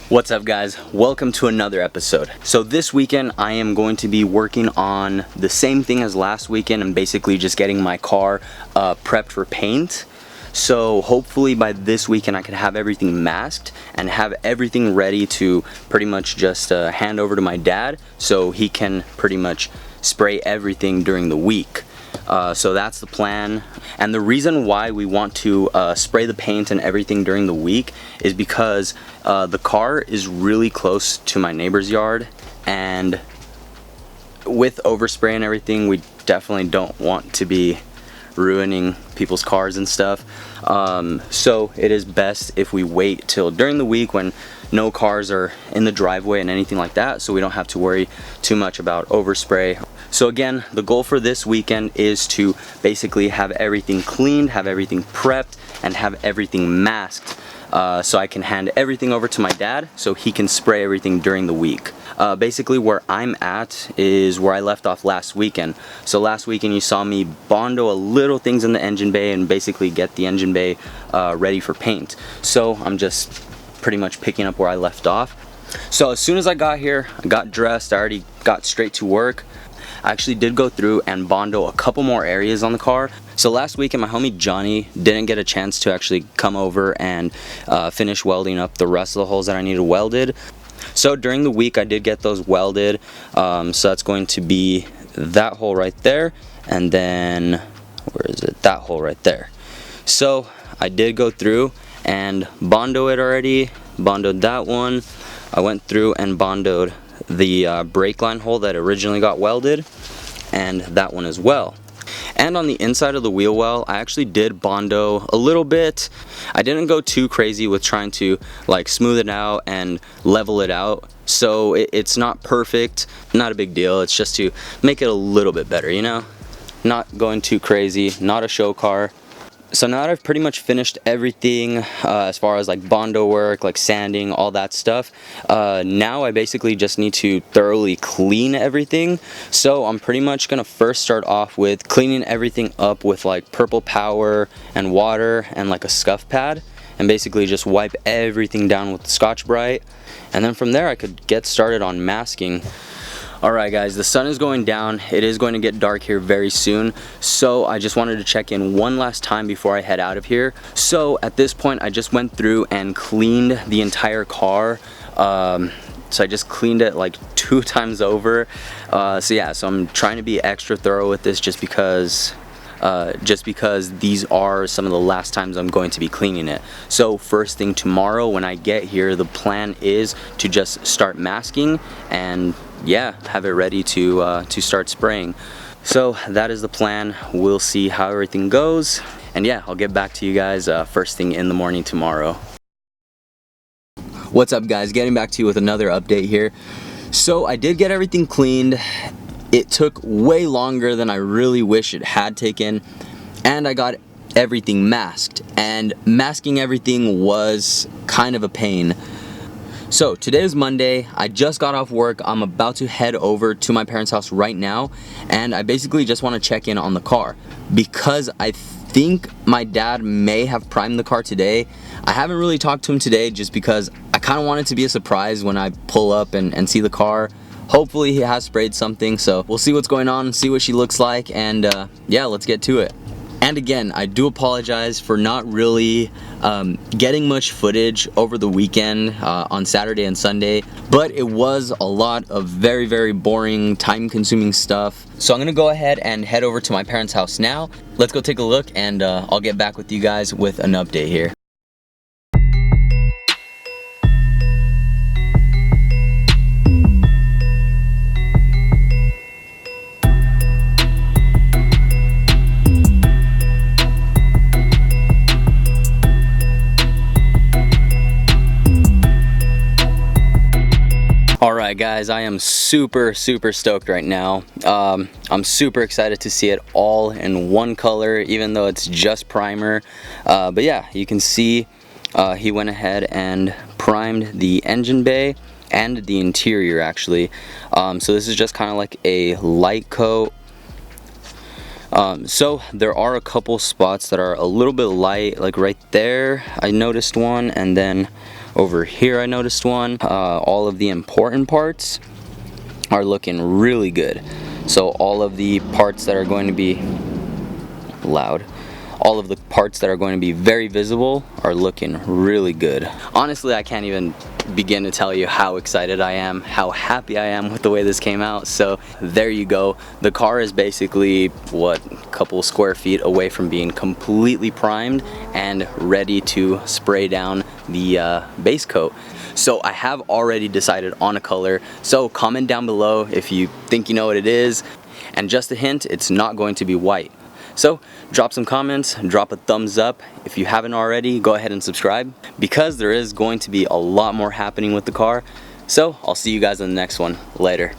What's up, guys? Welcome to another episode. So this weekend I am going to be working on the same thing as last weekend and basically just getting my car prepped for paint. So hopefully by this weekend I could have everything masked and have everything ready to pretty much just hand over to my dad so he can pretty much spray everything during the week. So that's the plan, and the reason why we want to spray the paint and everything during the week is because the car is really close to my neighbor's yard, and with overspray and everything we definitely don't want to be ruining people's cars and stuff. So it is best if we wait till during the week when no cars are in the driveway and anything like that, so we don't have to worry too much about overspray. So again, the goal for this weekend is to basically have everything cleaned, have everything prepped, and have everything masked, so I can hand everything over to my dad so he can spray everything during the week. Basically where I'm at is where I left off last weekend. So last weekend you saw me bondo a little things in the engine bay and basically get the engine bay ready for paint. So I'm just pretty much picking up where I left off. So as soon as I got here, I got dressed, I already got straight to work. I actually did go through and bondo a couple more areas on the car. So last weekend my homie Johnny didn't get a chance to actually come over and finish welding up the rest of the holes that I needed welded. So during the week I did get those welded. So that's going to be that hole right there, and then where is it? That hole right there. So I did go through and bondo it already, bondoed that one. I went through and bondoed the brake line hole that originally got welded, and that one as well. And on the inside of the wheel well I actually did bondo a little bit. I didn't go too crazy with trying to like smooth it out and level it out, so it's not perfect, not a big deal. It's just to make it a little bit better, you know, not going too crazy, not a show car. So now that I've pretty much finished everything as far as like bondo work, like sanding, all that stuff, now I basically just need to thoroughly clean everything. So I'm pretty much gonna first start off with cleaning everything up with like purple power and water and like a scuff pad, and basically just wipe everything down with Scotch-Brite, and then from there I could get started on masking. Alright guys, the sun is going down. It is going to get dark here very soon, so I just wanted to check in one last time before I head out of here. So at this point I just went through and cleaned the entire car. So I just cleaned it like 2 times over. So yeah, so I'm trying to be extra thorough with this just because these are some of the last times I'm going to be cleaning it. So first thing tomorrow when I get here, the plan is to just start masking and yeah, have it ready to start spraying. So that is the plan. We'll see how everything goes, and yeah, I'll get back to you guys first thing in the morning tomorrow. What's up guys, getting back to you with another update here. So I did get everything cleaned. It took way longer than I really wish it had taken, and I got everything masked, and masking everything was kind of a pain. So today is Monday, I just got off work, I'm about to head over to my parents' house right now, and I basically just want to check in on the car because I think my dad may have primed the car today. I haven't really talked to him today just because I kind of want it to be a surprise when I pull up and see the car. Hopefully he has sprayed something, so we'll see what's going on, see what she looks like, and yeah, let's get to it. And again, I do apologize for not really getting much footage over the weekend on Saturday and Sunday, but it was a lot of very, very boring, time-consuming stuff. So I'm gonna go ahead and head over to my parents' house now. Let's go take a look, and I'll get back with you guys with an update here. Alright guys, I am super stoked right now. I'm super excited to see it all in one color, even though it's just primer. But yeah, you can see he went ahead and primed the engine bay and the interior actually. So this is just kind of like a light coat. So there are a couple spots that are a little bit light, like right there I noticed one, and then Over here I noticed one. All of the important parts are looking really good. So all of the parts that are going to be loud, all of the parts that are going to be very visible are looking really good. Honestly, I can't even begin to tell you how excited I am, how happy I am with the way this came out. So there you go. The car is basically, what, a couple square feet away from being completely primed and ready to spray down the base coat. So I have already decided on a color, so comment down below if you think you know what it is. And just a hint, it's not going to be white. So drop some comments, drop a thumbs up. If you haven't already, go ahead and subscribe, because there is going to be a lot more happening with the car. So I'll see you guys in the next one. Later.